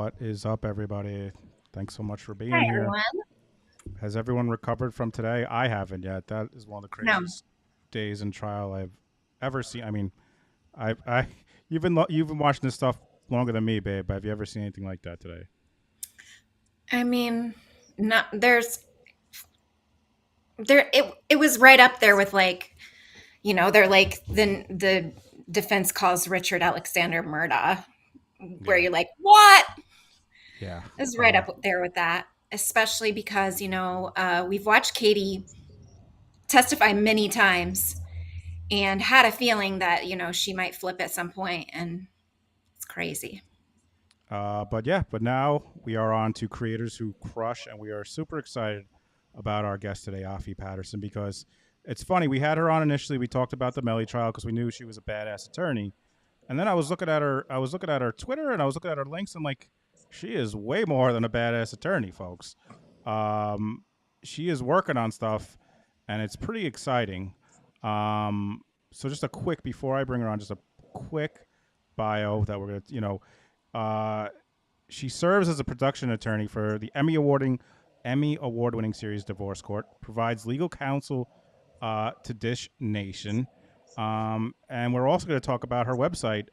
What is up, everybody? Thanks so much for Hi, being here. everyone. Has everyone recovered from today? I haven't yet. That is one of the No, craziest days in trial I've ever seen. I mean, I you've been watching this stuff longer than me, babe. Have you ever seen anything like that today? I mean, not there's there. It was right up there with they're like the defense calls Richard Alexander Murdaugh, where Yeah, you're like, what? yeah. It's right Uh, up there with that, especially because we've watched Katie testify many times and had a feeling that she might flip at some point, and it's crazy. but now we are on to creators who crush, and we are super excited about our guest today, Afi Patterson, because it's funny. We had her on initially. We talked about the Melly trial because we knew she was a badass attorney. And then I was looking at her. I was looking at her Twitter, and I was looking at her links, and like, she is way more than a badass attorney, folks. Um, she is working on stuff, and it's pretty exciting. So just a quick before I bring her on, just a quick bio that we're gonna, uh, she serves as a production attorney for the Emmy award winning series Divorce Court, provides legal counsel to Dish Nation. And we're also going to talk about her website,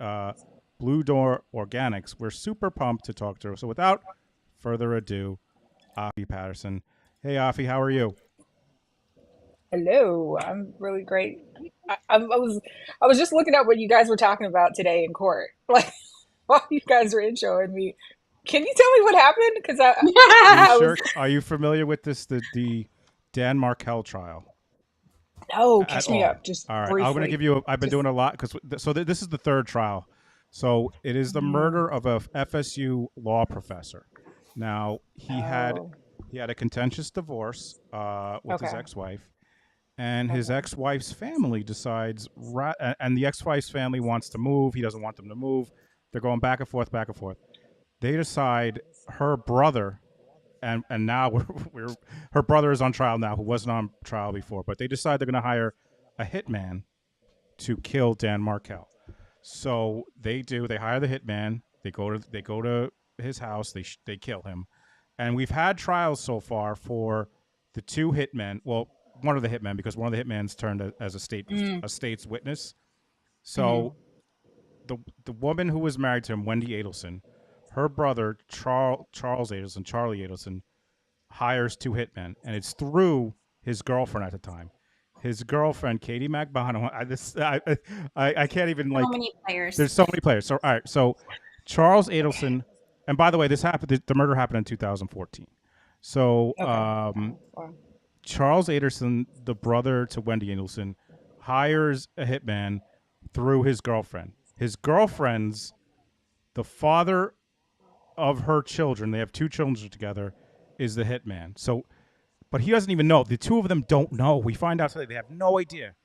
Blue Door Organics. We're super pumped to talk to her. So without further ado, Afi Patterson. Hey, Afi, how are you? Hello, I'm really great. I was just looking at what you guys were talking about today in court. Like while you guys were introing me, can you tell me what happened? Because You I was sure? Are you familiar with the Dan Markel trial no, at catch me all? up just All right, I'm going to give briefly. you. I've been Just doing a lot because this is the third trial. So it is the mm, murder of a FSU law professor. Now oh, he had a contentious divorce with his okay, ex-wife, and his okay, ex-wife's family decides, and the ex-wife's family wants to move. He doesn't want them to move. They're going back and forth, back and forth. They decide her brother, and now we're her brother is on trial now, who wasn't on trial before, but they decide they're going to hire a hitman to kill Dan Markel. So they do. They hire the hitman. They go to his house. They kill him, and we've had trials so far for the two hitmen. Well, one of the hitmen, because one of the hitmen's turned as mm, a state's witness. hmm, So the woman who was married to him, Wendy Adelson, her brother Charles Adelson, Charlie Adelson, hires two hitmen, and it's through his girlfriend at the time. His girlfriend, Katie McBono. I can't even So like. many players. There's so many players. So all right. So Charles Adelson, and by the way, this happened. The murder happened in 2014. So okay, wow, wow, Charles Adelson, the brother to Wendy Adelson, hires a hitman through his girlfriend. His girlfriend's the father of her children. They have two children together. Is the hitman. So but he doesn't even know. The two of them don't know. We find out today they have no idea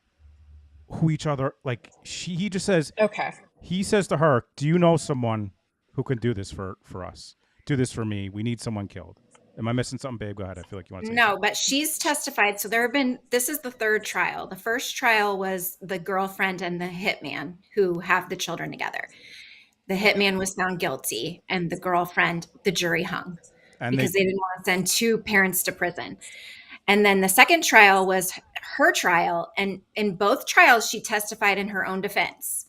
who each other. Like he just says okay. he says to her, "Do you know someone who can do this for us? Do this for me. We need someone killed." Am I missing something, babe? Go ahead. I feel like you want to say No, something. but she's testified. So this is the third trial. The first trial was the girlfriend and the hitman who have the children together. The Okay. hitman was found guilty, and the girlfriend, the jury hung And because they they didn't want to send two parents to prison. And then the second trial was her trial. And in both trials, she testified in her own defense.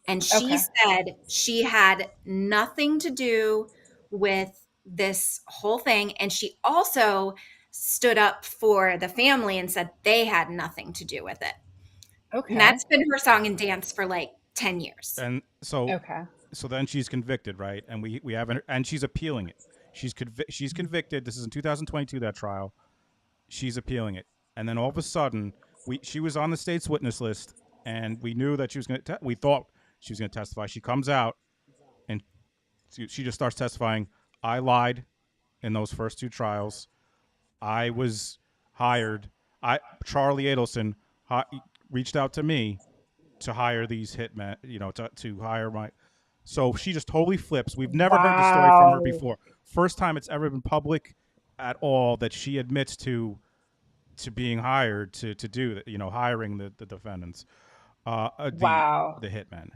And she Okay. said she had nothing to do with this whole thing. And she also stood up for the family and said they had nothing to do with it. And Okay. that's been her song and dance for like 10 years. and so Okay. so then she's convicted, right? And we haven't, and she's appealing it. She's convicted. This is in 2022, that trial. She's appealing it, and then all of a sudden, she was on the state's witness list, and we knew that she was going to. We thought she was going to testify. She comes out and she just starts testifying. I lied in those first two trials. I was hired. I Charlie Adelson hi, reached out to me to hire these hitmen. To hire my. So she just totally flips. We've never heard this story from her Wow. before. First time it's ever been public at all that she admits to being hired to do that, hiring the defendants, Wow. the hitmen.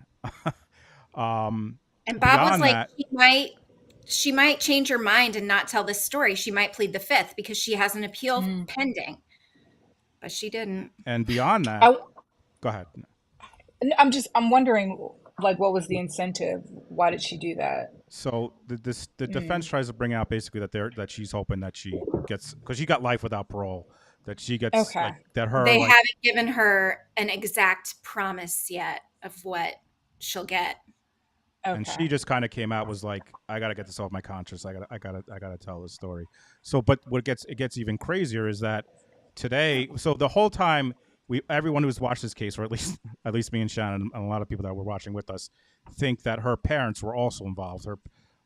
um, And Bob was beyond like, that, he might. she might change her mind and not tell this story. She might plead the fifth because she has an appeal Mm. pending, but she didn't. And beyond that, I, go ahead. I'm wondering, like, what was the incentive? Why did she do that? So the defense Mm. tries to bring out basically that she's hoping that she gets, because she got life without parole, that she gets Okay. like that her They like. haven't given her an exact promise yet of what she'll get. And she Okay. just kind of came out, was like, I gotta get this off my conscience. I gotta tell this story. So, but what gets it gets even crazier is that today. So the whole time, everyone who's watched this case, or at least at least me and Shannon and a lot of people that were watching with us, think that her parents were also involved.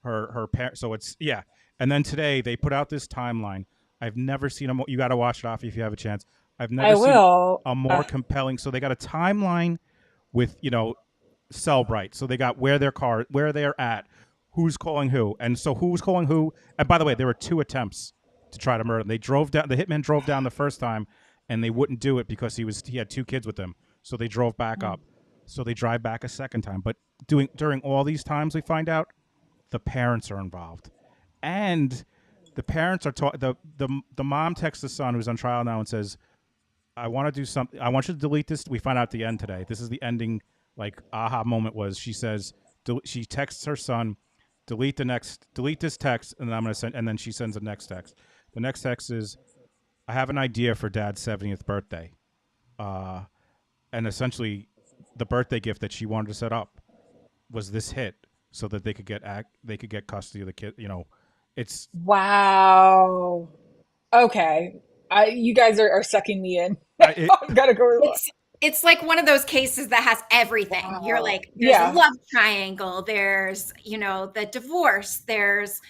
Her parents. So it's, yeah. And then today they put out this timeline. I've never seen a. You got to watch it, Afi, if you have a chance. I've never I seen will. a more compelling. So they got a timeline with, Cellbrite. So they got where they're at, who's calling who, and so who was calling who. And by the way, there were two attempts to try to murder him. They drove down. The hitman drove down the first time, and they wouldn't do it because he had two kids with him. So they drove back up. So they drive back a second time. But during all these times, we find out the parents are involved, and the parents are the mom texts the son who's on trial now and says, I want to do something. I want you to delete this. We find out at the end today. This is the ending, like, aha moment was. She says, she texts her son, delete this text, and then I'm gonna send. And then she sends the next text. The next text is, I have an idea for Dad's 70th birthday, and essentially, the birthday gift that she wanted to set up was this hit, so that they could get custody of the kid. It's Wow. Okay. You guys are sucking me in. it, I've got to go. It's like one of those cases that has everything. You're Wow. like, there's a Yeah. love triangle, there's, the divorce, there's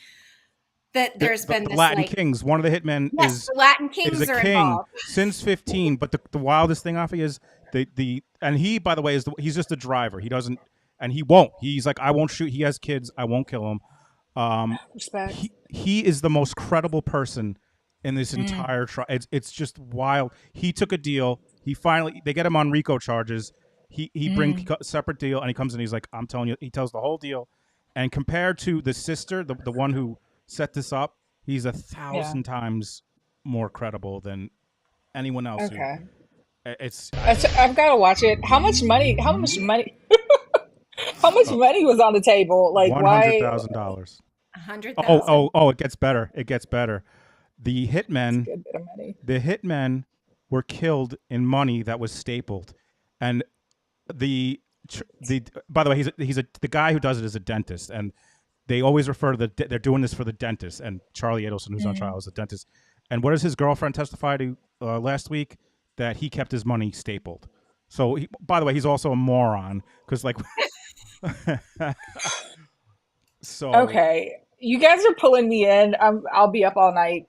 been the this, Latin like, Kings. One of the hitmen yes, the Latin is a kings are king involved. since 15. But the wildest thing, Afi, is the and he, by the way, he's just a driver. He doesn't, and he won't. He's like, I won't shoot. He has kids. I won't kill him. Respect. He is the most credible person in this Mm. entire trial. It's just wild. He took a deal. They get him on RICO charges. He brings Mm. separate deal, and he comes in. He's like, I'm telling you. He tells the whole deal. And compared to the sister, the one who set this up, he's a Yeah. thousand times more credible than anyone else who. Okay. It's I've got to watch it. How much money? How much money? How much money was on the table? Like, why? $100,000. A hundred Oh, thousand. it gets better. It gets better. The That's a hitmen, good bit of money. the hitmen were killed in money that was stapled, and the by the way, the guy who does it is a dentist, and they always refer to they're doing this for the dentist, and Charlie Adelson, who's on trial, is a dentist. And what does his girlfriend testify to last week? That he kept his money stapled. So, by the way, he's also a moron because, like, so Okay. You guys are pulling me in. I'll be up all night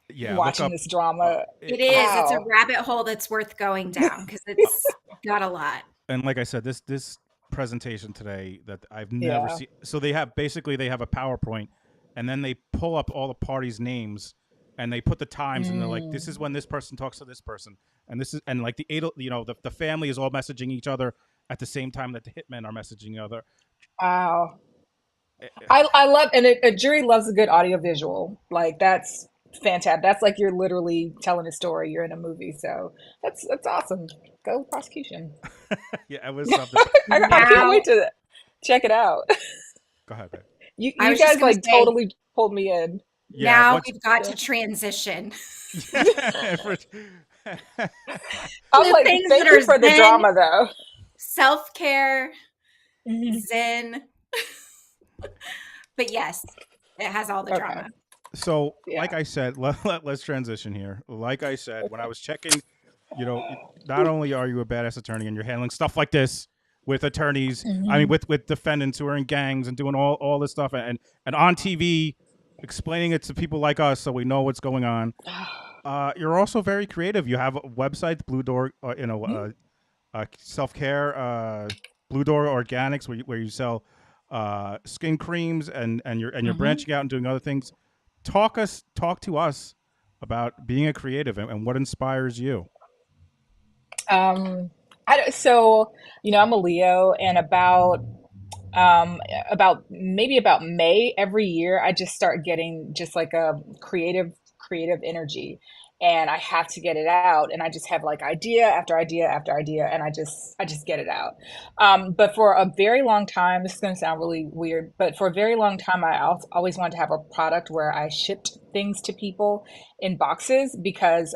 yeah, look watching up. this drama. It is. It's a Wow. rabbit hole that's worth going down because it's got a lot. And like I said, this presentation today that I've never Yeah. seen. So they have a PowerPoint, and then they pull up all the parties' names, and they put the times, and they're like, this is when this person talks to this person, and like the family is all messaging each other at the same time that the hitmen are messaging each other. Wow. I love, and a jury loves a good audio visual. Like, that's fantastic. That's like you're literally telling a story. You're in a movie. So that's awesome. Go prosecution. Yeah, it was something. I can't Now, wait to check it out. Go ahead, babe. I You was just guys going to like say, totally pulled me in. Yeah, now what's we've got Yeah. to transition for- I'm to like, things that thank you are for the zen, drama though. self-care, Mhm. zen. But yes, it has all the Okay. drama. So, Yeah. like I said, let's transition here. Like I said, when I was checking, not only are you a badass attorney and you're handling stuff like this with attorneys, I mean, with defendants who are in gangs and doing all this stuff, and on TV, explaining it to people like us so we know what's going on. You're also very creative. You have a website, Blue Door, self care, Blue Door Organics, where you sell skin creams, and you're branching out and doing other things. Talk to us about being a creative and what inspires you. So, I'm a Leo, and about um, about May every year, I just start getting just like a creative energy, and I have to get it out, and I just have like idea after idea after idea, and I just get it out. But for a very long time, this is going to sound really weird, but for a very long time, always wanted to have a product where I shipped things to people in boxes because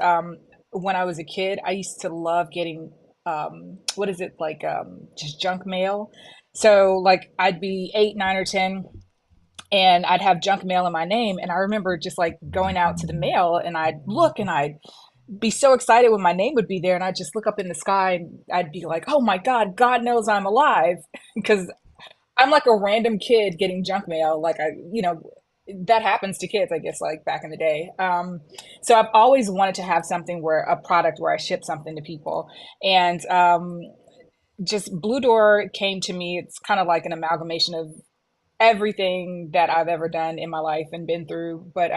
when I was a kid, I used to love getting what is it like just junk mail. So like I'd be 8, 9, or 10, and I'd have junk mail in my name. And I remember just like going out to the mail, and I'd look, and I'd be so excited when my name would be there, and I'd just look up in the sky, and I'd be like, oh my God, God knows I'm alive. Because I'm like a random kid getting junk mail. Like that happens to kids, I guess, like back in the day. So I've always wanted to have something where a product where I ship something to people. And just Blue Door came to me. It's kind of like an amalgamation of everything that I've ever done in my life and been through. But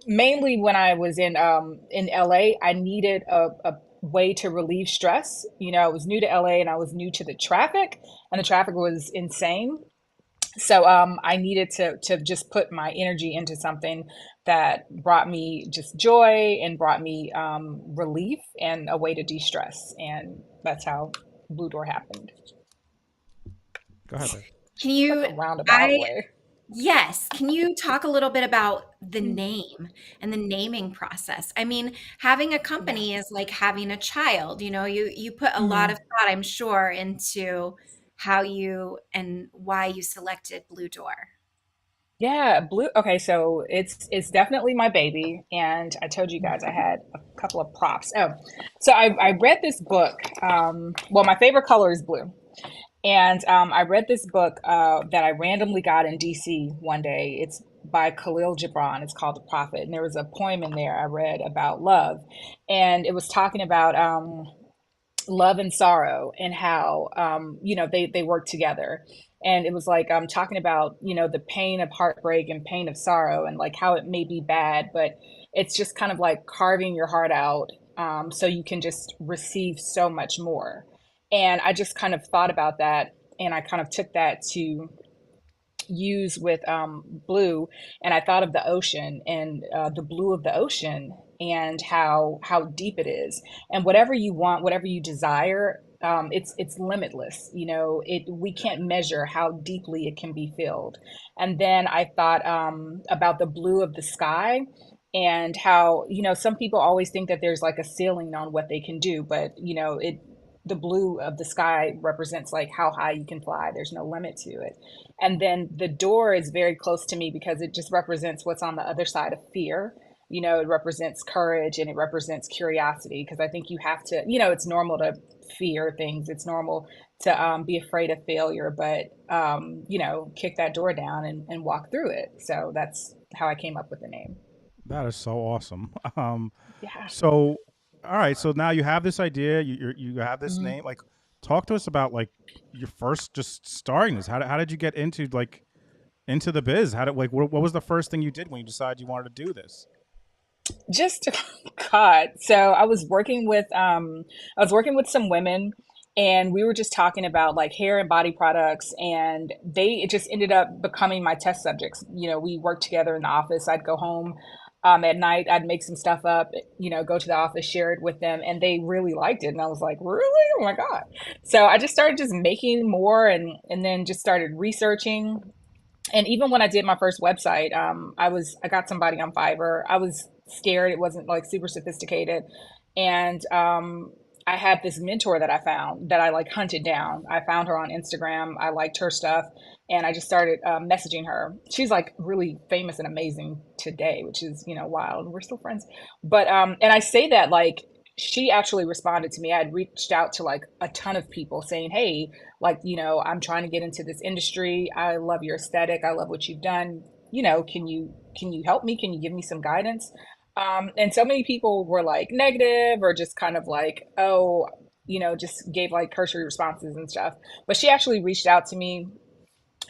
mainly when I was in LA, I needed a way to relieve stress. I was new to LA, and I was new to the traffic, and the traffic was insane. So I needed to just put my energy into something that brought me just joy and brought me relief and a way to de-stress. And that's how Blue Door happened. Go ahead, babe. Can It's like you a roundabout I way. Yes, can you talk a little bit about the name and the naming process? I mean, having a Yeah. company is like having a child, you put a lot of Mhm. thought, I'm sure, into how you and why you selected Blue Door. Yeah, Blue. Okay, so it's definitely my baby, and I told you guys I had a couple of props. Oh, so I read this book. Well, my favorite color is blue, and I read this book that I randomly got in DC one day. It's by Khalil Gibran. It's called The Prophet, and there was a poem in there I read about love, and it was talking about love and sorrow, and how they work together. And it was like talking about the pain of heartbreak and pain of sorrow, and like how it may be bad, but it's just kind of like carving your heart out, so you can just receive so much more. And I just kind of thought about that, and I kind of took that to use with blue. And I thought of the ocean, and the blue of the ocean, and how deep it is, and whatever you want, whatever you desire, it's limitless. We can't measure how deeply it can be filled. And then I thought about the blue of the sky, and how some people always think that there's like a ceiling on what they can do, but the blue of the sky represents like how high you can fly. There's no limit to it. And then the door is very close to me because it just represents what's on the other side of fear. It represents courage, and it represents curiosity, because I think you have to, it's normal to fear things. It's normal to be afraid of failure, but, kick that door down and walk through it. So that's how I came up with the name. That is so awesome. Yeah. So, all right. So now you have this idea. You have this Mhm. name. Like, talk to us about like your first just starting this. How did you get into the biz? How did like what was the first thing you did when you decided you wanted to do this? Just God. So I was working with some women, and we were just talking about like hair and body products, and it just ended up becoming my test subjects. We worked together in the office. I'd go home at night, I'd make some stuff up, go to the office, share it with them, and they really liked it. And I was like, really? Oh my God. So I just started just making more, and then just started researching. And even when I did my first website, I got somebody on Fiverr. I was scared; it wasn't like super sophisticated, and I had this mentor that I found, that I like hunted down. I found her on Instagram. I liked her stuff, and I just started messaging her. She's like really famous and amazing today, which is wild. We're still friends, but and I say that like she actually responded to me. I had reached out to like a ton of people saying, hey, like, I'm trying to get into this industry. I love your aesthetic. I love what you've done. Can you help me? Can you give me some guidance? And so many people were like negative, or just kind of like, oh, just gave like cursory responses and stuff. But she actually reached out to me,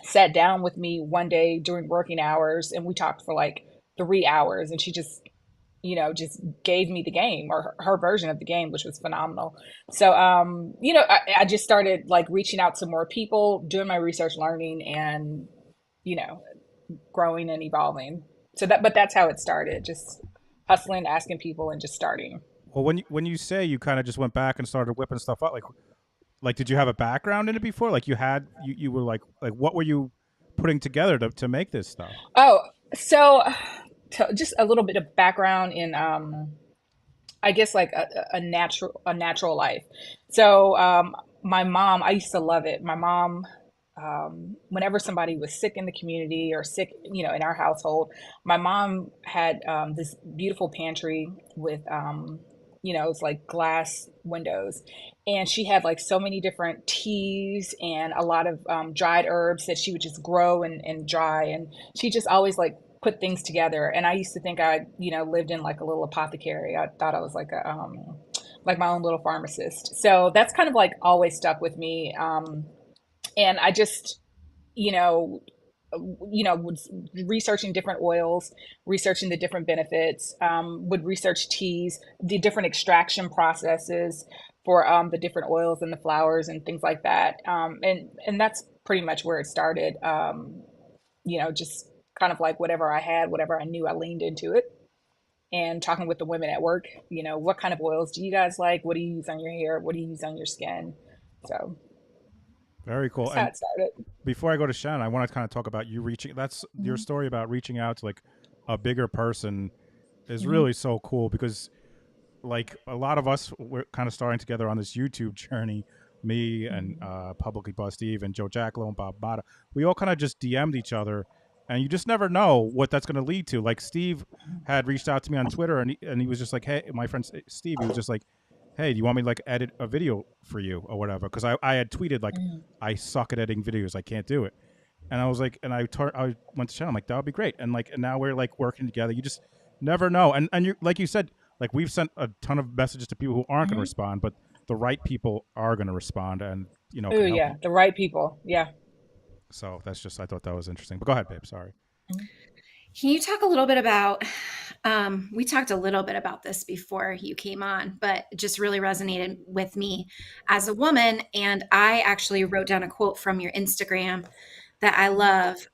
sat down with me one day during working hours, and we talked for like 3 hours. And she just just gave me the game, or her version of the game, which was phenomenal. So, I just started like reaching out to more people, doing my research, learning, and, you know, growing and evolving. But that's how it started, just hustling, asking people, and just starting. Well, when you say you kind of just went back and started whipping stuff up, like did you have a background in it before? Like you were like what were you putting together to make this stuff? Oh, so just a little bit of background in, I guess, like a natural life. So, my mom, I used to love it. My mom, whenever somebody was sick in the community or sick, in our household, my mom had, this beautiful pantry with, it's like glass windows, and she had like so many different teas and a lot of, dried herbs that she would just grow and dry, and she just always like put things together. And I used to think I, lived in like a little apothecary. I thought I was like like my own little pharmacist. So that's kind of like always stuck with me. And I just, you know, was researching different oils, researching the different benefits, would research teas, the different extraction processes for, the different oils and the flowers and things like that. And that's pretty much where it started. Just kind of like whatever I had, whatever I knew, I leaned into it. And talking with the women at work, what kind of oils do you guys like? What do you use on your hair? What do you use on your skin? So Very cool. that's how And it started. before I go to Shannon, I want to kind of talk about you reaching. That's your Hmm. story about reaching out to like a bigger person is Hmm. really so cool because like a lot of us we're kind of starting together on this YouTube journey. Me and Hmm. Publicly Buzz Steve and Joe Jackalow and Bob Mata, we all kind of just DM'd each other, and you just never know what that's going to lead to. Like Steve had reached out to me on Twitter, and he was just like, "Hey, my friend Steve," he was just like, "Hey, do you want me to like edit a video for you or whatever?" Because I had tweeted like, Hmm. "I suck at editing videos, I can't do it," and I was like, and I went to Shannon, I'm like, that would be great, and now we're like working together. You just never know, and you like you said, like we've sent a ton of messages to people who aren't going to Hmm. respond, but the right people are going to respond and Oh can help you. yeah, the right people. Yeah. So that's just I thought that was interesting. But go ahead, babe. Sorry. Mhm. Can you talk a little bit about? We talked a little bit about this before you came on, but it just really resonated with me as a woman. And I actually wrote down a quote from your Instagram that I love,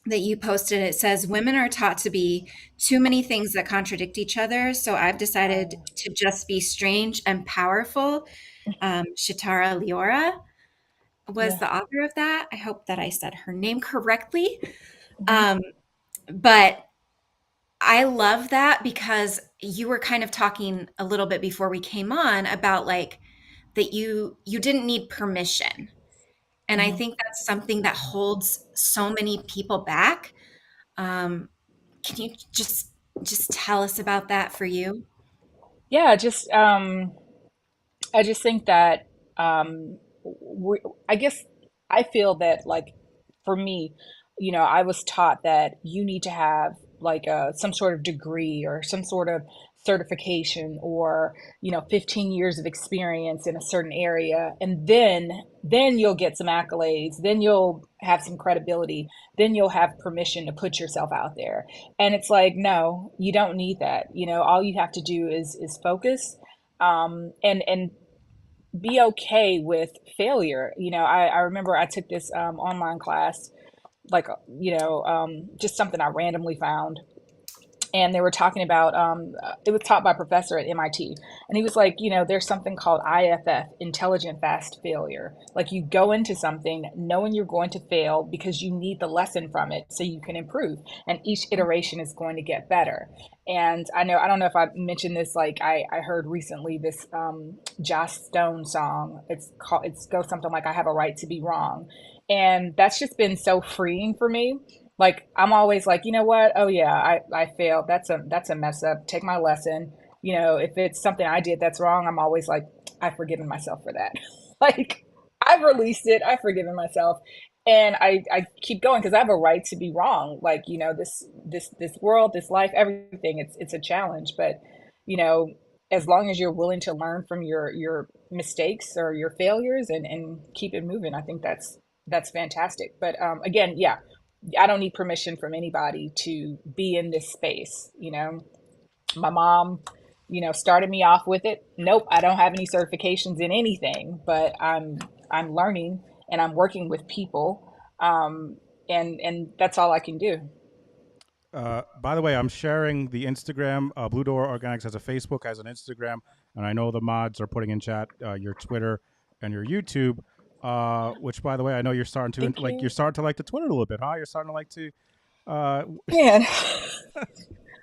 that you posted. It says, "Women are taught to be too many things that contradict each other. So I've decided Oh, to just be strange and powerful." Shitara Leora was yeah. the author of that. I hope that I said her name correctly. Hmm. Um, but I love that because you were kind of talking a little bit before we came on about like that you didn't need permission. And I Hmm. think that's something that holds so many people back. Um, can you just tell us about that for you? Yeah, just I just think that, I guess I feel that, like, for me, I was taught that you need to have like some sort of degree or some sort of certification, or 15 years of experience in a certain area, and then you'll get some accolades, then you'll have some credibility, then you'll have permission to put yourself out there. And it's like, no, you don't need that. All you have to do is focus, and be okay with failure. I remember I took this, online class, like, just something I randomly found, and they were talking about, it was taught by a professor at MIT, and he was like, there's something called IFF, intelligent fast failure. Like, you go into something knowing you're going to fail because you need the lesson from it so you can improve, and each iteration is going to get better. And I don't know if I mentioned this, like, I heard recently this, Joss Stone song. It goes something like, I have a right to be wrong. And that's just been so freeing for me. Like, I'm always like, you know what? Oh yeah, I failed. That's a mess up. Take my lesson. If it's something I did that's wrong, I'm always like, I've forgiven myself for that. Like, I've released it. I've forgiven myself. And I keep going because I have a right to be wrong. Like, this world, this life, everything, it's a challenge. But, you know, as long as you're willing to learn from your mistakes or your failures, and keep it moving, I think that's fantastic. But, again, yeah, I don't need permission from anybody to be in this space. My mom, started me off with it. Nope, I don't have any certifications in anything, but I'm learning and I'm working with people, and that's all I can do. By the way, I'm sharing the Instagram. Blue Door Organics has a Facebook, has an Instagram, and I know the mods are putting in chat your Twitter and your YouTube. Which, by the way, I know you're starting to Thank you. like the Twitter a little bit, huh? You're starting to like to. Uh, Man,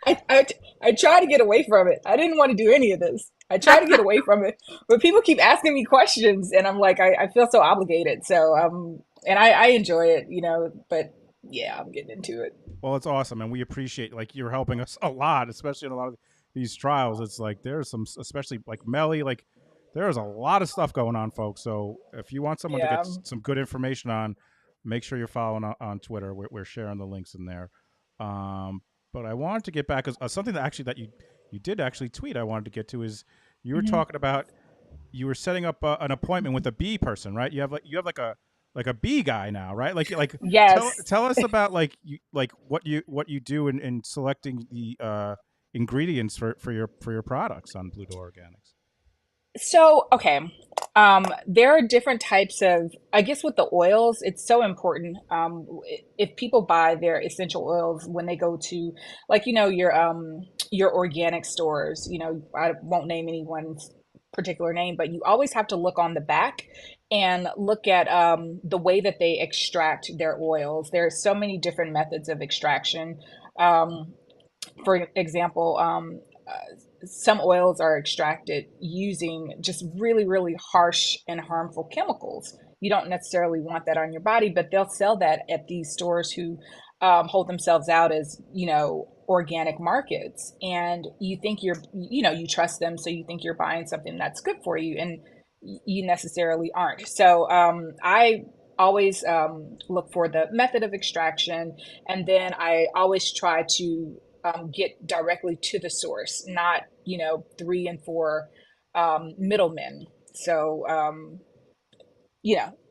I, I, I try to get away from it. I didn't want to do any of this. I try to get away from it, but people keep asking me questions, and I'm like, I feel so obligated. So, and I enjoy it, but yeah, I'm getting into it. well, it's awesome, and we appreciate like you're helping us a lot, especially in a lot of these trials. It's like there's some, especially like Melly, like there's a lot of stuff going on, folks. So if you want someone to get Yeah. some good information on, make sure you're following on Twitter. We're sharing the links in there. Um, but I wanted to get back as something that actually that you did actually tweet. I wanted to get to is you were Mhm. talking about you were setting up an appointment with a bee person, right? You have like a bee guy now, right? Like Yes. tell us about like what you do in selecting the ingredients for your products on Blue Door Organics. So, okay. There are different types of, I guess with the oils, it's so important. If people buy their essential oils when they go to, like, your organic stores, I won't name anyone's particular name, but you always have to look on the back and look at the way that they extract their oils. There are so many different methods of extraction. Um, for example, some oils are extracted using just really, really harsh and harmful chemicals. You don't necessarily want that on your body, but they'll sell that at these stores who hold themselves out as, organic markets. And you think you trust them, so you think you're buying something that's good for you, and you necessarily aren't. So I always look for the method of extraction, and then I always try to get directly to the source, not, three and four middlemen. So,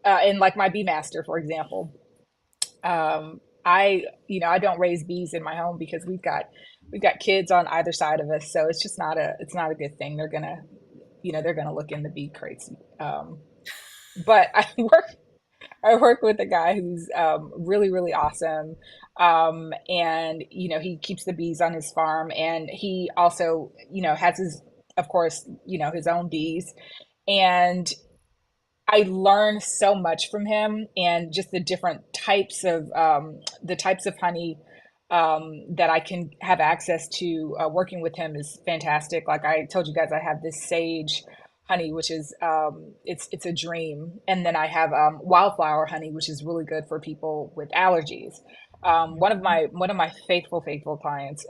and like my bee master, for example, I don't raise bees in my home because we've got kids on either side of us, so it's not a good thing. They're gonna look in the bee crates. But I work with a guy who's really, really awesome. And, he keeps the bees on his farm, and he also, has of course, his own bees. And I learn so much from him, and just the types of honey that I can have access to. Working with him is fantastic. Like I told you guys, I have this sage honey, which is it's a dream, and then I have wildflower honey, which is really good for people with allergies. One of my faithful clients,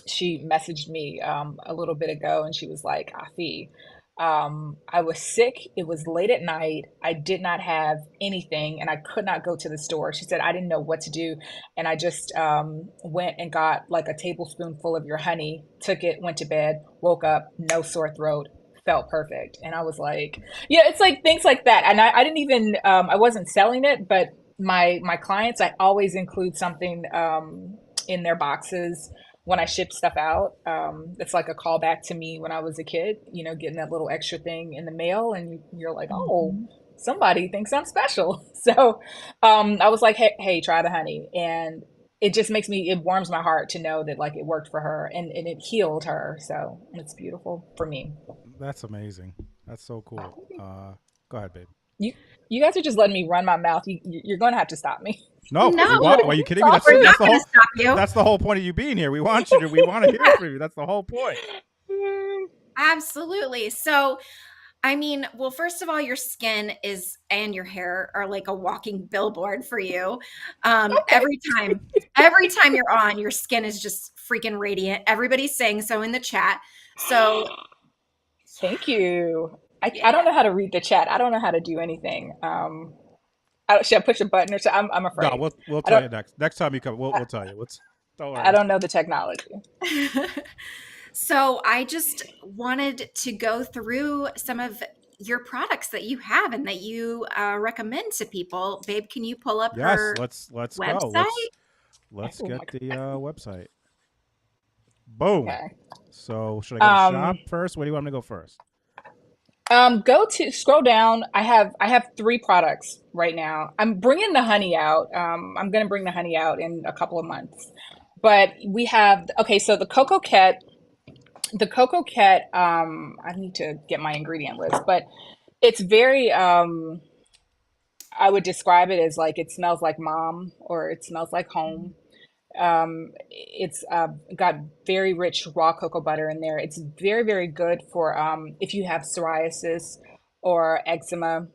she messaged me a little bit ago, and she was like, Afi, I was sick. It was late at night. I did not have anything, and I could not go to the store. She said, I didn't know what to do. And I just went and got like a tablespoonful of your honey, took it, went to bed, woke up, no sore throat, felt perfect. And I was like, yeah, it's like things like that. And I didn't even, I wasn't selling it, but my clients, I always include something in their boxes when I ship stuff out. It's like a callback to me when I was a kid, getting that little extra thing in the mail, and you're like, oh, somebody thinks I'm special. So I was like, hey, try the honey. And it warms my heart to know that like it worked for her, and it healed her. So it's beautiful for me. That's amazing. That's so cool. Go ahead, babe. You, you guys are just letting me run my mouth. You're going to have to stop me. No, we No, want. Are you kidding me? we're not That's the going to whole. stop you. That's the whole point of you being here. We want you to. We want to hear from you. That's the whole point. Absolutely. So, I mean, well, first of all, your skin is and your hair are like a walking billboard for you. Okay. Every time you're on, your skin is just freaking radiant. Everybody's saying so in the chat. So, Thank you. I yeah. don't know how to read the chat. I don't know how to do anything. Should I push a button or something? I'm No, afraid. we'll I tell don't. you next time you come. I, We'll tell you. Don't I worry. don't know the technology. So, I just wanted to go through some of your products that you have and that you recommend to people. Babe, can you pull up Yes, her let's go. website? Let's Oh get my the God. website. Boom. Okay. So should I go to Um, shop first? Where do you want me to go first? Go to scroll down. I have three products right now. I'm bringing the honey out. I'm gonna bring the honey out in a couple of months. But we have okay. So the cocoa cat. I need to get my ingredient list, but it's very. I would describe it as like it smells like mom or it smells like home. It's got very rich raw cocoa butter in there. It's very, very good for if you have psoriasis or eczema.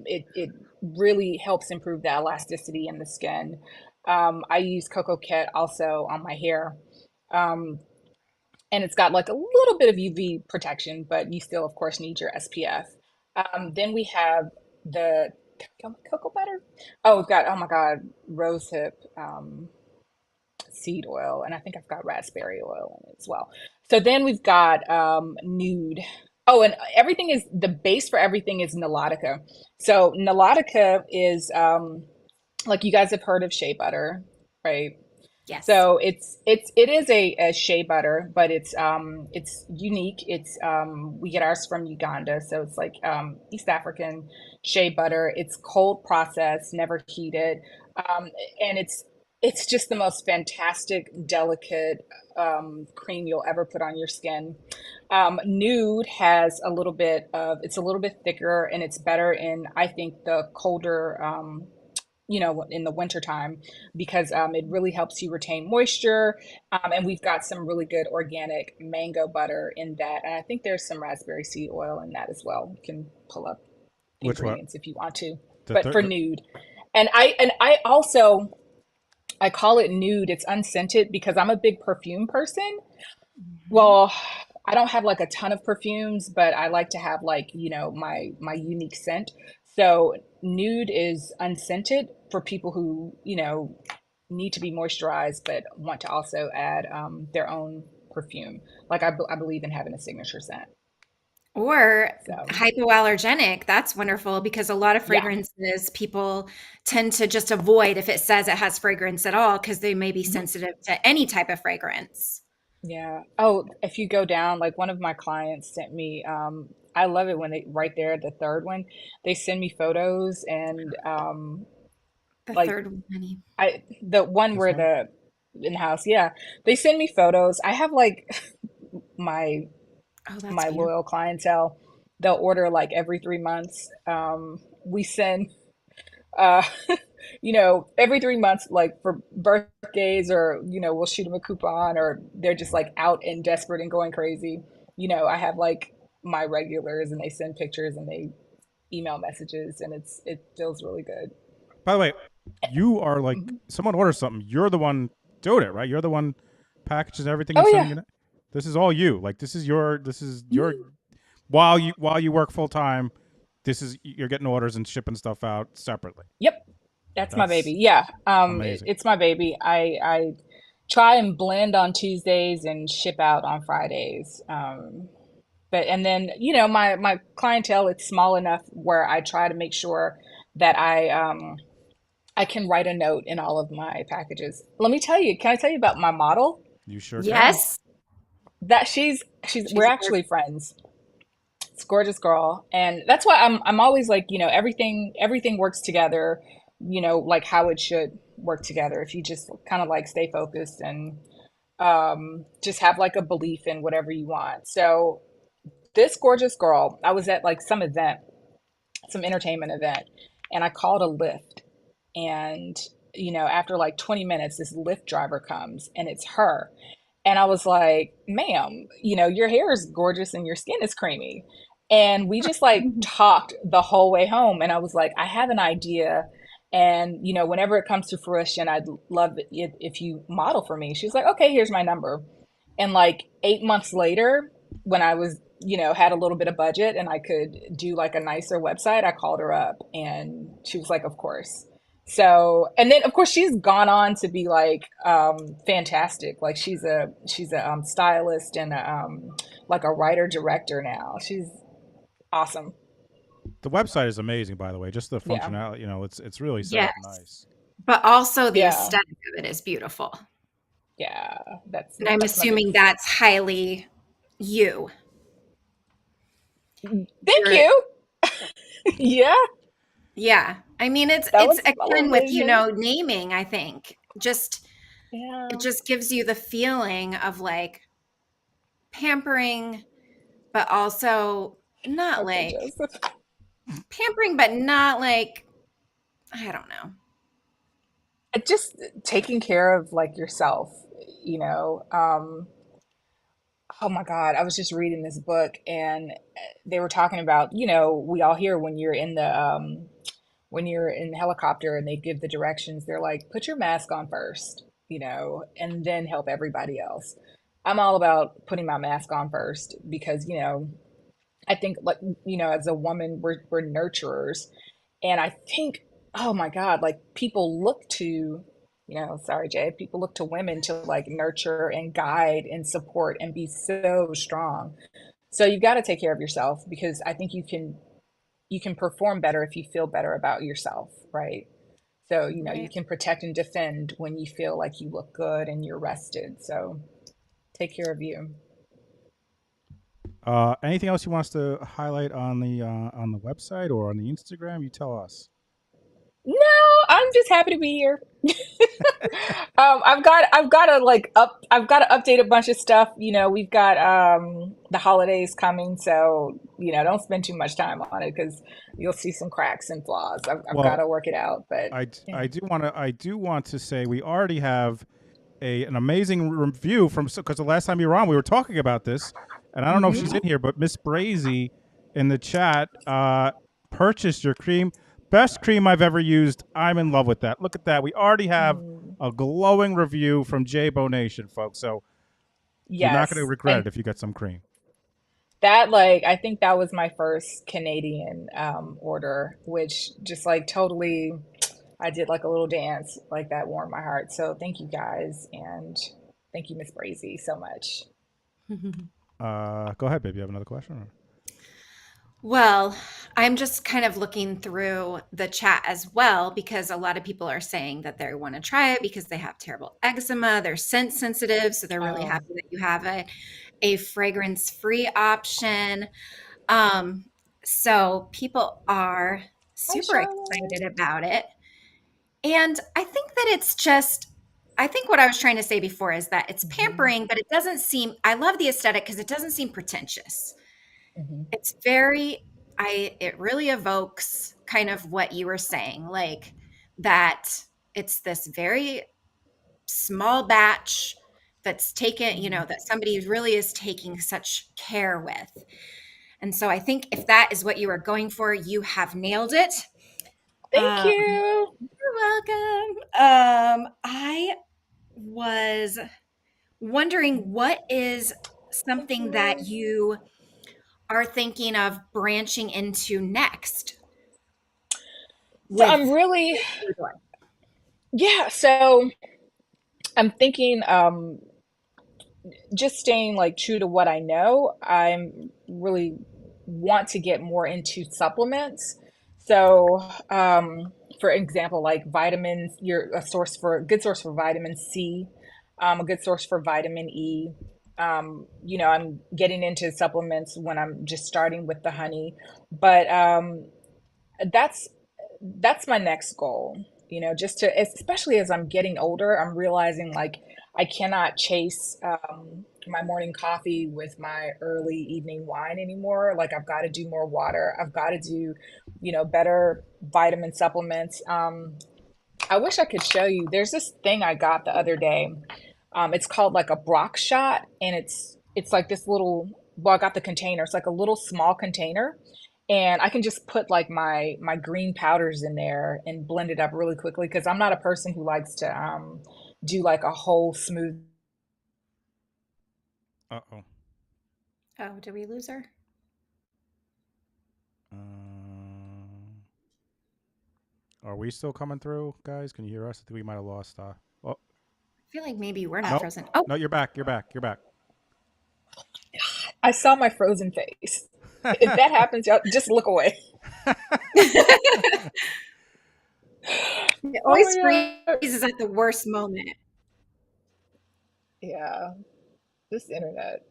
It really helps improve the elasticity in the skin. I use Cocoa Ket also on my hair. Um, and it's got like a little bit of UV protection, but you still, of course, need your SPF. Then we have the cocoa butter. Oh, we've got, oh my God, rosehip. Seed oil, and I think I've got raspberry oil in it as well. So then we've got nude. Oh, and everything is the base for everything is Nilotica. So Nilotica is like you guys have heard of shea butter, right? Yes. So it is a shea butter, but it's unique. We get ours from Uganda, so it's like East African shea butter. It's cold processed, never heated, um, and it's just the most fantastic, delicate cream you'll ever put on your skin. Nude has a little bit of it's a little bit thicker and it's better in I think the colder in the wintertime because it really helps you retain moisture. And we've got some really good organic mango butter in that. And I think there's some raspberry seed oil in that as well. You can pull up Which one? ingredients if you want to, The but for third. nude. And I also, I call it nude. It's unscented because I'm a big perfume person. Mhm. Well, I don't have like a ton of perfumes, but I like to have like, my unique scent. So nude is unscented for people who, need to be moisturized but want to also add their own perfume. Like I believe in having a signature scent. Or So hypoallergenic, that's wonderful because a lot of yeah. fragrances people tend to just avoid if it says it has fragrance at all because they may be Mhm. sensitive to any type of fragrance. Yeah. Oh, if you go down, like one of my clients sent me, I love it when they right there, the third one, they send me photos and The like third one, honey. the one This where one? the in house, yeah, they send me photos. I have like my Oh, that's my beautiful. loyal clientele. They'll order like every 3 months. We send uh every 3 months, like for birthdays, or we'll shoot them a coupon, or they're just like out and desperate and going crazy. I have like my regulars, and they send pictures and they email messages, and it feels really good. By the way, you are like Mhm. someone orders something. You're the one doing it, right? You're the one packaging everything and Oh sending yeah. it. This is all you. Like this is your. This is your. Mhm. While you work full time, this is you're getting orders and shipping stuff out separately. Yep, that's my That's baby. Yeah, amazing. it's my baby. I try and blend on Tuesdays and ship out on Fridays. But and then my clientele, it's small enough where I try to make sure that I can write a note in all of my packages. Let me tell you, can I tell you about my model? You sure can. Yes, That she's we're she's a actually friends. It's a gorgeous girl, and that's why I'm always like, everything works together, like how it should work together if you just kind of like stay focused and just have like a belief in whatever you want. So this gorgeous girl, I was at like some entertainment event, and I called a Lyft. And, after like 20 minutes, this Lyft driver comes and it's her. And I was like, ma'am, your hair is gorgeous and your skin is creamy. And we just like talked the whole way home. And I was like, I have an idea. And, whenever it comes to fruition, I'd love it if you model for me. She was like, okay, here's my number. And like 8 months later, when I was, had a little bit of budget and I could do like a nicer website, I called her up and she was like, of course. So, and then of course she's gone on to be like fantastic. Like she's a stylist and like a writer director now. She's awesome. The website is amazing, by the way. Just the Yeah. functionality. It's really set yes, up nice. but also the Yeah. aesthetic of it is beautiful. Yeah, And I'm that's my big. assuming that's highly you. Thank You're, you. Yeah, yeah. I mean, that it's was my little akin with, vision. naming, I think. Just it Yeah. just gives you the feeling of like pampering, but also not Okay, like Joseph. pampering, but not like, I don't know. Just taking care of like yourself, you know. Oh my God, I was just reading this book and they were talking about, we all hear when you're in the helicopter and they give the directions, they're like, put your mask on first, and then help everybody else. I'm all about putting my mask on first because, I think like, as a woman, we're nurturers. And I think, oh my God, like people look to, sorry, Jay, people look to women to like nurture and guide and support and be so strong. So you've got to take care of yourself because I think you can perform better if you feel better about yourself, right? So, you Right. can protect and defend when you feel like you look good and you're rested. So take care of you. Anything else you want us to highlight on the website or on the Instagram? You tell us. No, I'm just happy to be here. I've got to I've got to update a bunch of stuff. We've got the holidays coming, so don't spend too much time on it because you'll see some cracks and flaws. I've got Well, to work it out, but yeah. I do want to say we already have an amazing review from, because the last time you were on we were talking about this, and I don't know if she's Hmm. in here, but Miss Brazy in the chat purchased your cream. Best cream I've ever used. I'm in love with that. Look at that. We already have Mm, a glowing review from J Bo Nation, folks. So you're not going to yes, regret and it if you get some cream. that like I think that was my first Canadian order, which just like totally I did like a little dance like that warmed my heart. So thank you guys and thank you, Miss Brazy, so much. Go ahead, baby. You have another question? Or? Well, I'm just kind of looking through the chat as well because a lot of people are saying that they want to try it because they have terrible eczema, they're scent sensitive, so they're really Oh, happy that you have a fragrance-free option. Um, so people are hi, super Charlotte. excited about it. And I think that it's just, I think what I was trying to say before is that it's Hmm. pampering, but it doesn't seem, I love the aesthetic because it doesn't seem pretentious. Hmm. It's very, it really evokes kind of what you were saying, like that it's this very small batch that's taken, Hmm. that somebody really is taking such care with. And so I think if that is what you are going for, you have nailed it. Thank Um, you. you're welcome. I was wondering what is Thank something that you. you are thinking of branching into next So I'm with really, your door? yeah. So I'm thinking, just staying like true to what I know. I'm really want to get more into supplements. So, for example, like vitamins, you're a good source for vitamin C, a good source for vitamin E. I'm getting into supplements when I'm just starting with the honey, but that's that's my next goal, just to, especially as I'm getting older, I'm realizing like I cannot chase my morning coffee with my early evening wine anymore. Like I've got to do more water. I've got to do, better vitamin supplements. I wish I could show you. There's this thing I got the other day. It's called like a Brock shot, and it's like this little. Well, I got the container. It's like a little small container, and I can just put like my green powders in there and blend it up really quickly because I'm not a person who likes to do like a whole smooth. Uh oh. Oh, did we lose her? Are we still coming through, guys? Can you hear us? I think we might have lost. Oh, I feel like maybe we're not no, frozen. Oh, no, you're back. You're back. You're back. I saw my frozen face. If that happens, y'all just look away. it Oh always my god. freezes at the worst moment. Yeah, this internet.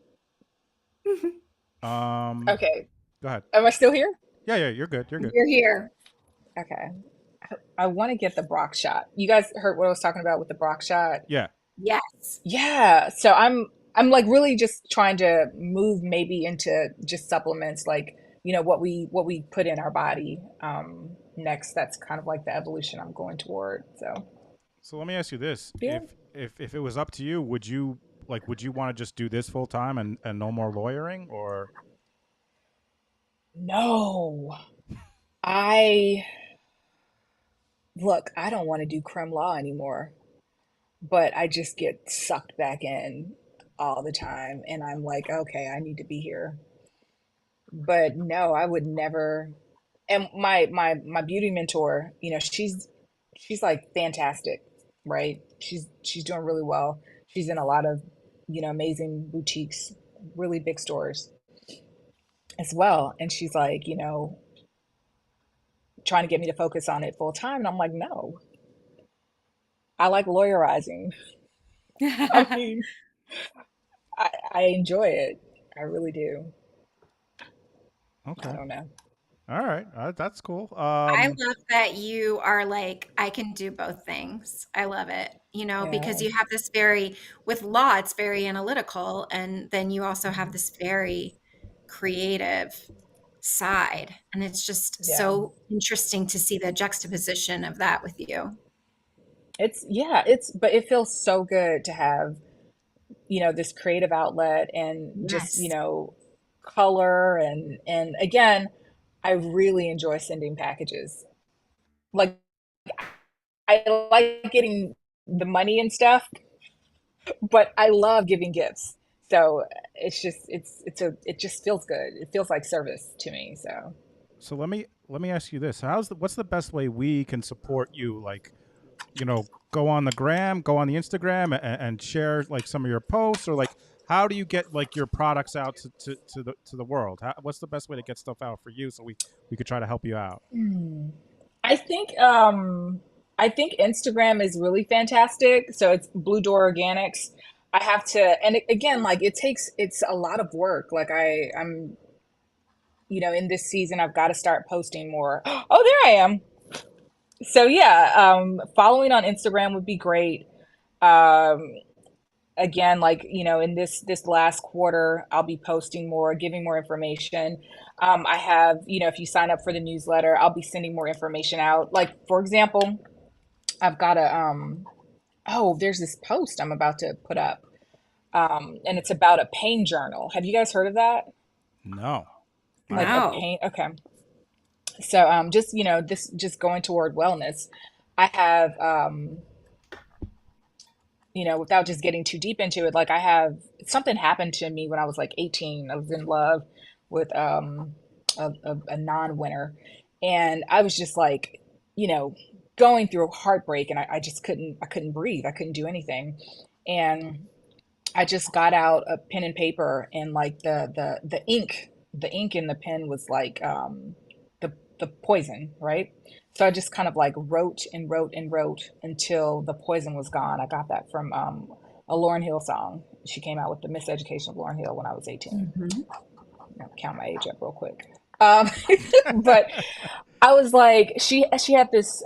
Um, Okay, go ahead. am I still here? Yeah, yeah, you're good. You're good. You're here. Okay. I want to get the Brock shot. You guys heard what I was talking about with the Brock shot? Yeah. Yes. Yeah. So I'm like really just trying to move maybe into just supplements like, what we put in our body next. That's kind of like the evolution I'm going toward. So, So let me ask you this: yeah. if it was up to you, would you want to just do this full time and no more lawyering, or No. I Look, I don't want to do crim law anymore, but I just get sucked back in all the time and I'm like, okay, I need to be here. But no, I would never. And my beauty mentor, she's like fantastic, right? She's doing really well. She's in a lot of, amazing boutiques, really big stores as well. And she's like, trying to get me to focus on it full time. And I'm like, no, I like lawyerizing. I mean, I enjoy it. I really do. I okay? don't know. All right, that's cool. I love that you are like, I can do both things. I love it, because Yeah. you have this with law, it's very analytical. And then you also have Mhm. this very creative side. And it's just Yeah. so interesting to see the juxtaposition of that with you. But it feels so good to have, this creative outlet and just, Yes. color and again, I really enjoy sending packages. Like I like getting the money and stuff, but I love giving gifts. So it just feels good. It feels like service to me. So So let me ask you this: what's the best way we can support you? Like, go on the gram, go on the Instagram, and share like some of your posts, or like how do you get like your products out to the world? What's the best way to get stuff out for you so we could try to help you out? hmm. I think I think Instagram is really fantastic. So it's Blue Door Organics. I have to, and again, like it's a lot of work. Like I'm, in this season, I've got to start posting more. Oh, there I am. So yeah, following on Instagram would be great. Um, Again, like, in this last quarter, I'll be posting more, giving more information. I have, if you sign up for the newsletter, I'll be sending more information out. Like, for example, I've got there's this post I'm about to put up. And it's about a pain journal. Have you guys heard of that? No, I Like a haven't. No. pain, okay. So just, this just going toward wellness. I have without just getting too deep into it, like I have something happened to me when I was like 18. I was in love with a non-winner, and I was just like, you know, going through a heartbreak, and I just I couldn't breathe, I couldn't do anything, and I just got out a pen and paper, and like the ink in the pen was like the poison, right? So I just kind of like wrote and wrote and wrote until the poison was gone. I got that from a Lauryn Hill song. She came out with the Miseducation of Lauryn Hill when I was 18. Mhm. I'll count my age up real quick. Um, but I was like, she had this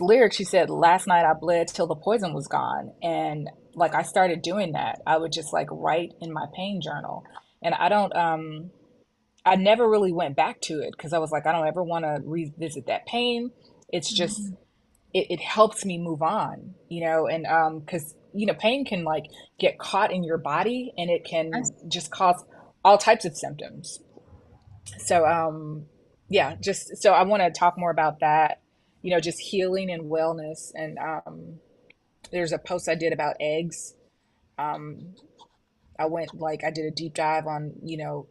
lyric. She said, "Last night I bled till the poison was gone," and like I started doing that. I would just like write in my pain journal, and I never really went back to it because I was like, I don't ever want to revisit that pain. It's just Mhm. it helps me move on, and because pain can like get caught in your body and it can Yes. just cause all types of symptoms. So yeah, just so I want to talk more about that, just healing and wellness. And there's a post I did about eggs. Um, I went like I did a deep dive on,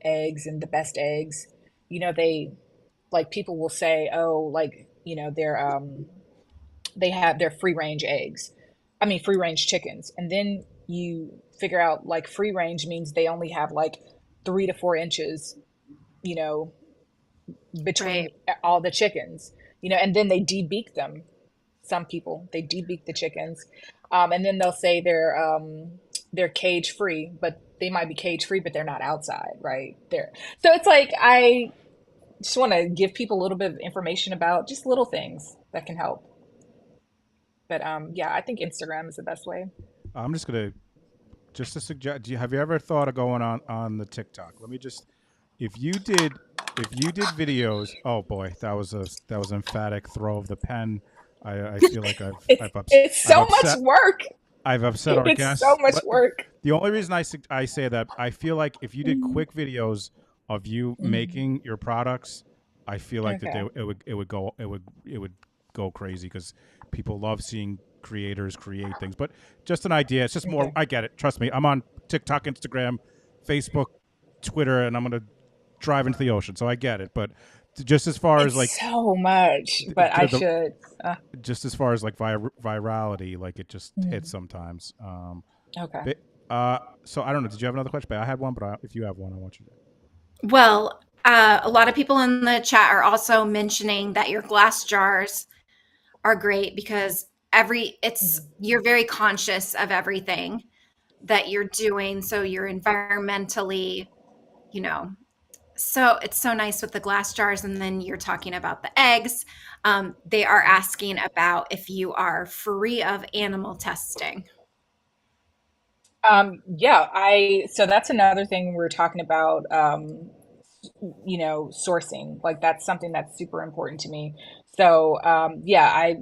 eggs and the best eggs. They like people will say, oh, like, they have their free range eggs. I mean, free range chickens. And then you figure out like free range means they only have like 3 to 4 inches, you know, between Right. all the chickens, and then they debeak them. Some people, they debeak the chickens. And then they'll say they're cage free, but they might be cage free, but they're not outside, right? There. So it's like I just want to give people a little bit of information about just little things that can help. But yeah, I think Instagram is the best way. I'm just gonna just to suggest. Have you ever thought of going on the TikTok? Let me just if you did if you did videos. Oh boy, that was an emphatic throw of the pen. I feel like It's I've so much upset work. I've upset our It's so guests. much work. The only reason I say that I feel like if you did quick videos of you Mhm. making your products, I feel like that Okay. it would go crazy because people love seeing creators create things. But just an idea. It's just more. Okay. I get it. Trust me. I'm on TikTok, Instagram, Facebook, Twitter, and I'm gonna drive into the ocean. So I get it. But just as far as like It's so much, but I the should. Uh, just as far as like virality, like it just hits mm, sometimes. okay. But, so I don't know. Did you have another question? But I had one, but if you have one, I want you to. Well, a lot of people in the chat are also mentioning that your glass jars are great because it's Mhm. you're very conscious of everything that you're doing, so you're environmentally, you know, so it's so nice with the glass jars. And then you're talking about the eggs. They are asking about if you are free of animal testing. Yeah, so that's another thing we're talking about, sourcing. Like that's something that's super important to me. So, yeah, I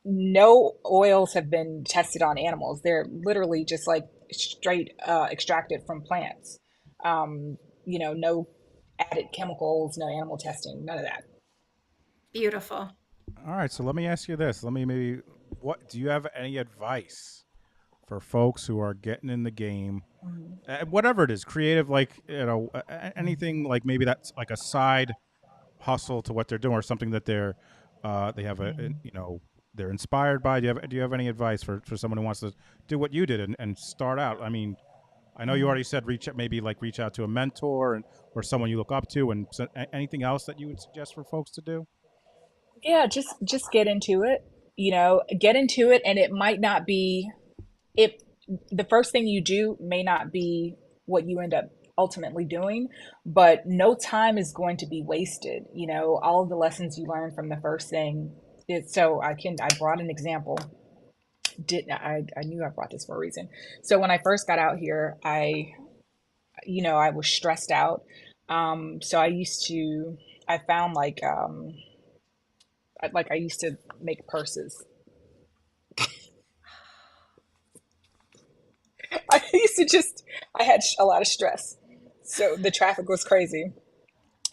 no oils have been tested on animals. They're literally just like straight extracted from plants. No added chemicals, no animal testing, none of that. Beautiful. All right. So let me ask you this. Let me maybe. What do you have any advice for folks who are getting in the game? Mhm. Whatever it is, creative, like Mhm. anything, like maybe that's like a side hustle to what they're doing, or something that they have Mhm. they're inspired by. Do you have any advice for someone who wants to do what you did and start out? I mean, I know you Mhm. already said reach out to a mentor and or someone you look up to, and so, anything else that you would suggest for folks to do? Yeah, just get into it. Get into it, and it might not be it. The first thing you do may not be what you end up ultimately doing, but no time is going to be wasted. All of the lessons you learn from the first thing. I brought an example. Didn't I knew I brought this for a reason. So when I first got out here, I was stressed out. So I found I used to make purses. I used to just, I had a lot of stress. So the traffic was crazy.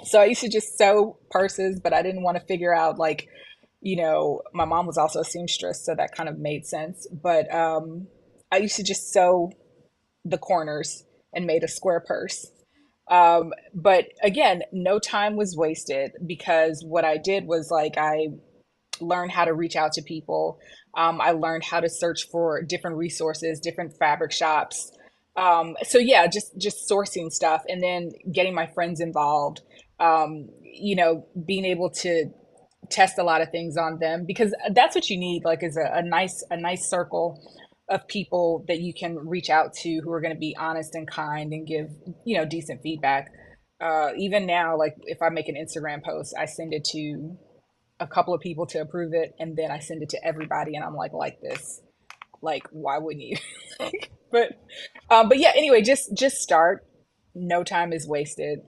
So I used to just sew purses, but I didn't want to figure out, like, my mom was also a seamstress, so that kind of made sense. But I used to just sew the corners and made a square purse. But again, no time was wasted because what I did was like I learned how to reach out to people. I learned how to search for different resources, different fabric shops. So yeah, just sourcing stuff and then getting my friends involved. Being able to test a lot of things on them because that's what you need. Like, is a nice circle of people that you can reach out to who are going to be honest and kind and give decent feedback. Even now, like if I make an Instagram post, I send it to a couple of people to approve it, and then I send it to everybody, and I'm like this. Like, why wouldn't you? But yeah. Anyway, just start. No time is wasted.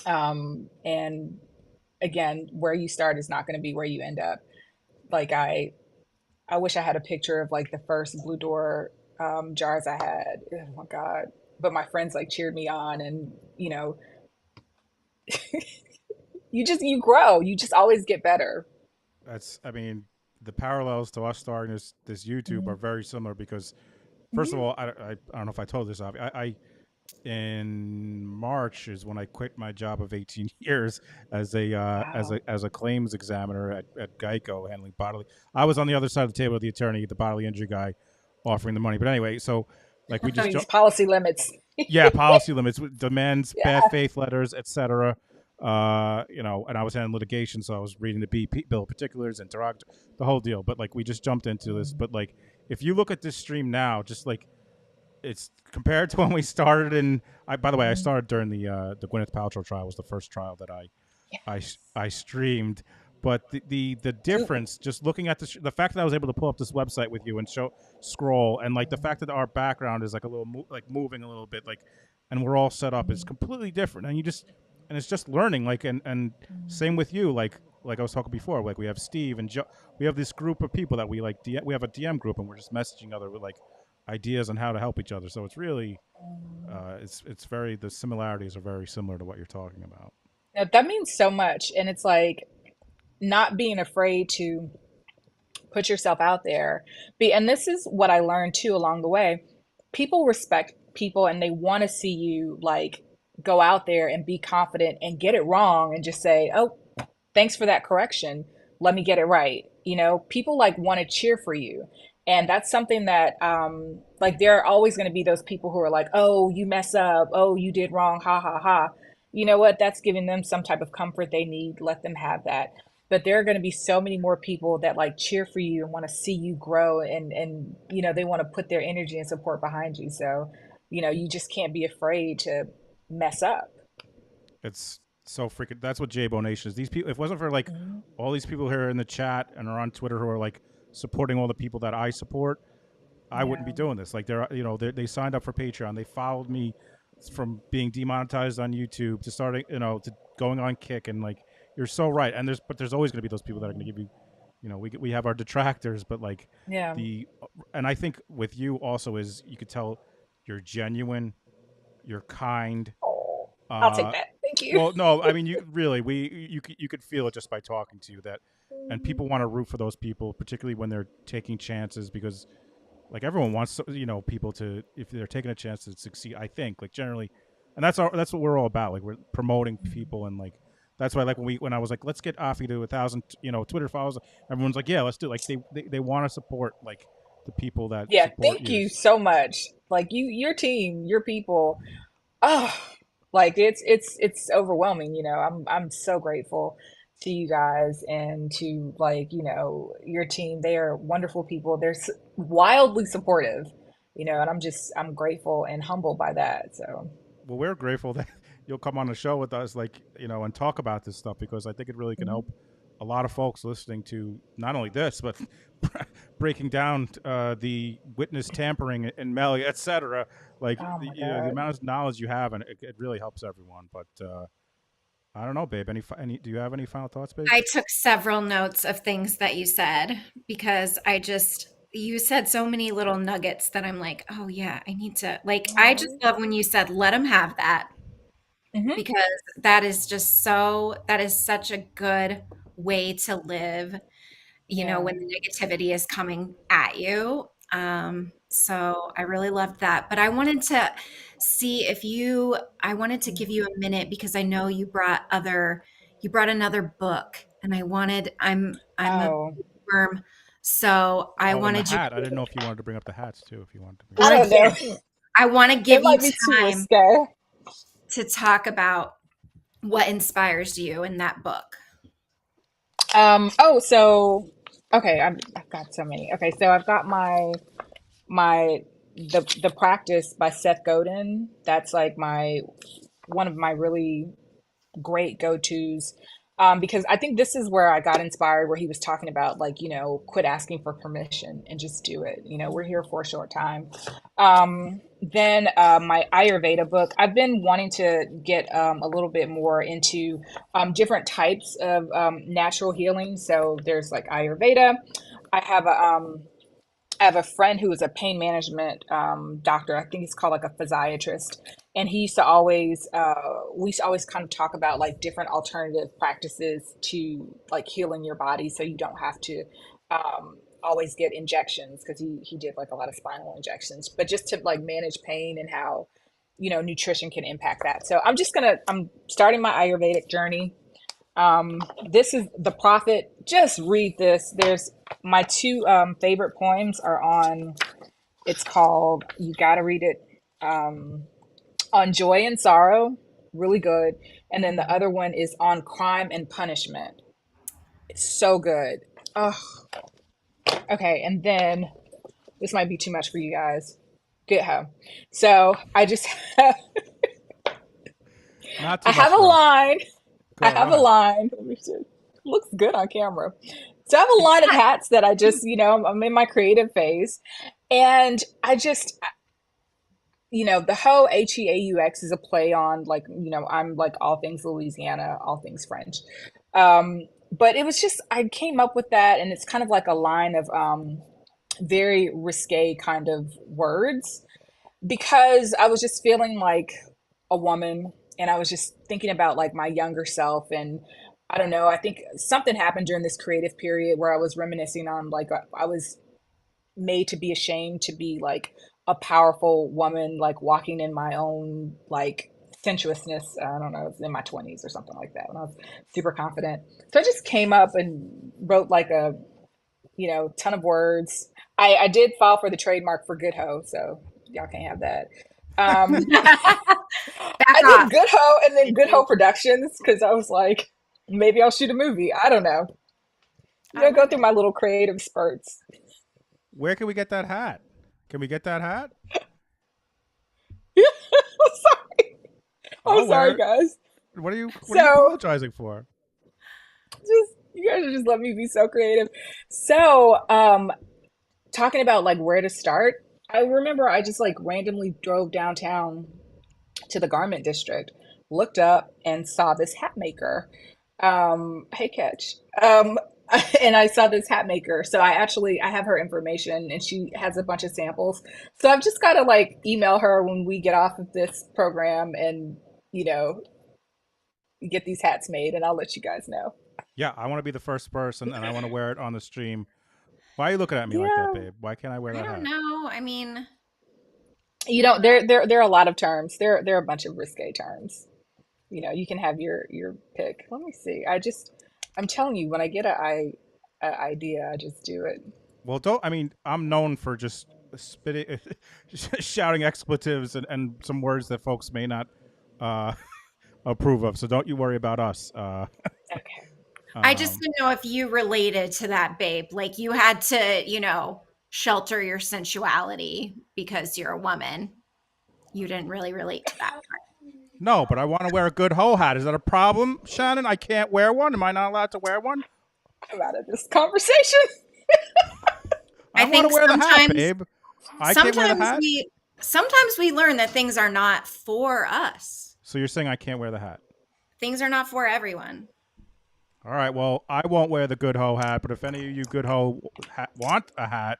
And again, where you start is not going to be where you end up. Like I wish I had a picture of like the first blue door jars I had. Oh my god! But my friends like cheered me on, and you grow. You just always get better. I mean, the parallels to us starting this YouTube are Mhm. very similar because first of Mhm. all, I don't know if I told this. I in March is when I quit my job of 18 years as Wow. a claims examiner at Geico handling bodily. I was on the other side of the table, the attorney, the bodily injury guy, offering the money. But anyway, so like we just These policy limits. yeah, policy limits, demands, bad Yeah. faith letters, etc. And I was handling litigation, so I was reading the BP bill of particulars, interrogator, the whole deal. But like, we just jumped into this. But like, if you look at this stream now, just like it's compared to when we started. And by the way, I Mhm. started during the Gwyneth Paltrow trial. Was the first trial that I Yes. I streamed. But the Ooh. difference, just looking at the fact that I was able to pull up this website with you and show scroll, and like the fact that our background is like a little like moving a little bit, like, and we're all set up is Mhm. completely different. And you just and it's just learning, like, and same with you, like I was talking before, like we have Steve and Joe, we have this group of people that we like. We have a DM group, and we're just messaging other with like ideas on how to help each other. So it's really it's very the similarities are very similar to what you're talking about. Now, that means so much. And it's like not being afraid to put yourself out there. And this is what I learned too along the way. People respect people and they want to see you like go out there and be confident and get it wrong and just say, "Oh, thanks for that correction. Let me get it right." You know, people like want to cheer for you. And that's something that like there are always going to be those people who are like, "Oh, you mess up. Oh, you did wrong. Ha ha ha." You know what? That's giving them some type of comfort they need. Let them have that. But there are going to be so many more people that like cheer for you and want to see you grow, and you know, they want to put their energy and support behind you. So, you know, you just can't be afraid to mess up. It's so freaking. That's what J-Bo Nation is. These people. If it wasn't for like Mhm. all these people here in the chat and are on Twitter who are like supporting all the people that I support, I wouldn't be Yeah. doing this. Like they're they signed up for Patreon. They followed me from being demonetized on YouTube to starting to going on Kick, and like you're so right. And there's always going to be those people that are going to give you we have our detractors, but like Yeah. the and I think with you also is you could tell you're genuine, you're kind. Oh, I'll take Uh, that. Thank you. well, no, I mean you really you could feel it just by talking to you that, and people want to root for those people, particularly when they're taking chances because like everyone wants people to if they're taking a chance to succeed. I think like generally, and that's what we're all about. Like we're promoting people and like that's why like when I was like let's get Afi to 1,000 Twitter followers, everyone's like yeah let's do it. Like they want to support like the people that Yeah, support thank you. you so much. Like your team, your people. Oh, like it's overwhelming, you know. I'm so grateful to you guys and to like, you know, your team. They are wonderful people. They're wildly supportive, you know, and I'm grateful and humbled by that. So, Well, we're grateful that you'll come on the show with us, like and talk about this stuff because I think it really can mhm. help a lot of folks listening to not only this but breaking down the witness tampering and Melly, etc. Like Oh my the God. amount of knowledge you have, and it really helps everyone. But I don't know, babe. Any? Do you have any final thoughts, babe? I took several notes of things that you said because you said so many little nuggets that I'm like, oh yeah, I need to like I just Oh. love when you said let them have that Hmm. because that is such a good way to live, Yeah. when the negativity is coming at you. So I really loved that. But I wanted to see if I wanted to give you a minute because I know you brought another book and I'm a Oh, worm. So I Oh, and the wanted you hat. I didn't know if you wanted to bring up the hats too. If you wanted to bring up I the well, don't hats. know. yeah, I want to It give you might be too time risque. to talk about what inspires you in that book. Oh, so okay, I've got so many. Okay, so I've got my the practice by Seth Godin. That's like my one of my really great go-tos. Because I think this is where I got inspired, where he was talking about like, you know, quit asking for permission and just do it. You know, we're here for a short time. Then my Ayurveda book. I've been wanting to get a little bit more into different types of natural healing. So there's like Ayurveda. I have a I have a friend who is a pain management doctor. I think he's called like a physiatrist, and he used to always we used to always kind of talk about like different alternative practices to like healing your body, so you don't have to always get injections because he did like a lot of spinal injections, but just to like manage pain and how nutrition can impact that. So I'm starting my Ayurvedic journey. This is the prophet. Just read this. There's my two favorite poems are on. It's called. You got to read it. On joy and sorrow, really good. And then the other one is on crime and punishment. It's so good. Oh, okay. And then This might be too much for you guys. Get home. So I just have, Not I too have much a for us. line. I Go have a ahead. line. Let me see. Looks good on camera. So I have a line of hats that I just, I'm in my creative phase. And I just, the whole HEAUX is a play on like, I'm like all things Louisiana, all things French. But it was just, I came up with that, and it's kind of like a line of very risque kind of words, because I was just feeling like a woman, and I was just thinking about like my younger self. And I don't know, I think something happened during this creative period where I was reminiscing on like I was made to be ashamed to be like a powerful woman, like walking in my own like sensuousness. I don't know, it was in my 20s or something like that when I was super confident. So I just came up and wrote like a, ton of words. I did file for the trademark for Good Ho, so y'all can't have that. Um, Back I did off. Good Ho and then Good Ho Productions because I was like, maybe I'll shoot a movie. I don't know. I Go like through it. my little creative spurts. Where can we get that hat? Can we get that hat? I'm sorry. I'm I'll wear sorry, it. guys. What are you So apologizing for? just you guys just let me be so creative. So, talking about like where to start, I remember I just like randomly drove downtown to the garment district, looked up and saw this hat maker. Hey, Catch. And I saw this hat maker. So I have her information, and she has a bunch of samples. So I've just got to like email her when we get off of this program, and you know get these hats made, and I'll let you guys know. Yeah, I want to be the first person, and I want to wear it on the stream. Why are you looking at me like that, Yeah, babe? Why can't I wear I that don't hat? know. I mean, there are a lot of terms. There are a bunch of risque terms. You can have your pick. Let me see. I'm telling you, when I get a idea, I just do it. Well, don't. I mean, I'm known for just spitting, shouting expletives and some words that folks may not uh, approve of. So don't you worry about us. Okay. I just Um, didn't know if you related to that, babe. Like you had to, shelter your sensuality because you're a woman. You didn't really relate to that part. no, but I want to wear a good hoe hat. Is that a problem, Shannon? I can't wear one. Am I not allowed to wear one? I'm out of this conversation. I I want to think wear the hat, sometimes babe. I can't wear the sometimes hat. we sometimes we learn that things are not for us. So you're saying I can't wear the hat? Things are not for everyone. All right. Well, I won't wear the good hoe hat, but if any of you good hoe want a hat,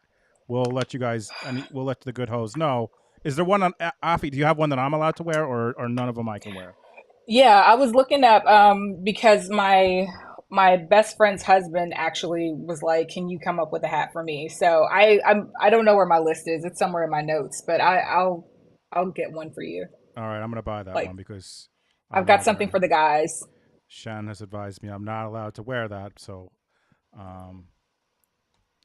we'll let you guys. We'll let the good hoes know. Is there one on Afi? Do you have one that I'm allowed to wear, or none of them I can wear? Yeah, I was looking up because my best friend's husband actually was like, "Can you come up with a hat for me?" So I don't know where my list is. It's somewhere in my notes, but I'll get one for you. All right, I'm gonna buy that Like one because I'm I've got not something wearing. for the guys. Shan has advised me I'm not allowed to wear that. So, um,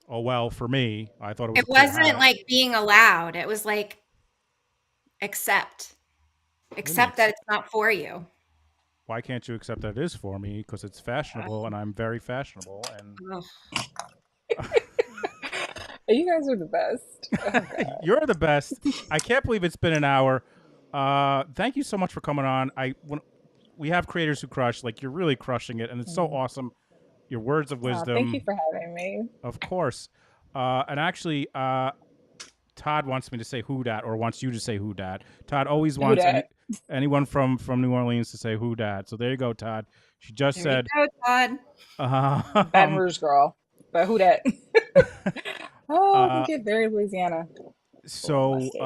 oh well, for me, I thought it was It a cool wasn't hat. like being allowed. It was like accept. What do you mean? Accept that it's not for you. Why can't you accept that it is for me? Because it's fashionable, and I'm very fashionable, and Ugh. You guys are the best. Oh God. you're the best. I can't believe it's been an hour. Thank you so much for coming on. When we have creators who crush, like you're really crushing it, and it's so Mm. awesome. Your words of Thank you wisdom, for having me. of course. And actually, Todd wants me to say who dat, or wants you to say who dat. Todd always Who wants dat? anyone from New Orleans to say who dat. So there you go, Todd. She just There you said, go, Todd. Baton um, Rouge girl. But who dat? Oh, we uh, get very Louisiana. Love my so state.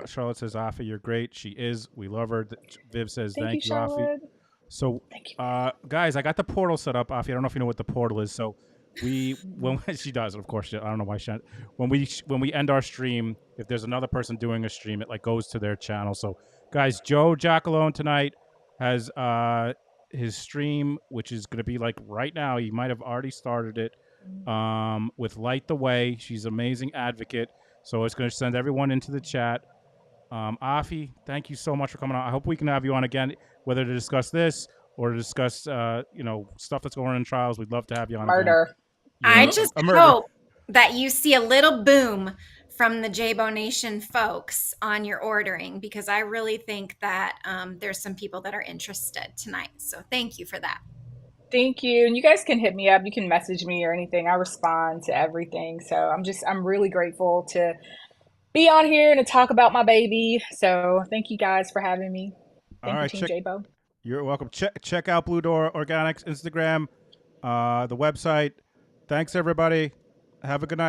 Charlotte says, Afi, you're great. She is. We love her. Viv says, Thank you, thank you, Afi. Charlotte. So, Thank you. guys, I got the portal set up, Afi. I don't know if you know what the portal is. So, Mm. when she does, of course, I don't know why she. When we end our stream, if there's another person doing a stream, it like goes to their channel. So, guys, Joe Jackalone tonight has his stream, which is going to be like right now. He might have already started it. With Light the Way, she's an amazing advocate. So it's going to send everyone into the chat. Afi, thank you so much for coming on. I hope we can have you on again, whether to discuss this or to discuss, stuff that's going on in trials. We'd love to have you on again. Murder. You're I a just murder. hope that you see a little boom from the JBO Nation folks on your ordering, because I really think that there's some people that are interested tonight. So thank you for that. Thank you. And you guys can hit me up. You can message me or anything. I respond to everything. So I'm really grateful to be on here and to talk about my baby. So thank you guys for having me. All Thank you, right, Team J-Bo. you're welcome. Check out Blue Door Organics Instagram, the website. Thanks everybody. Have a good night.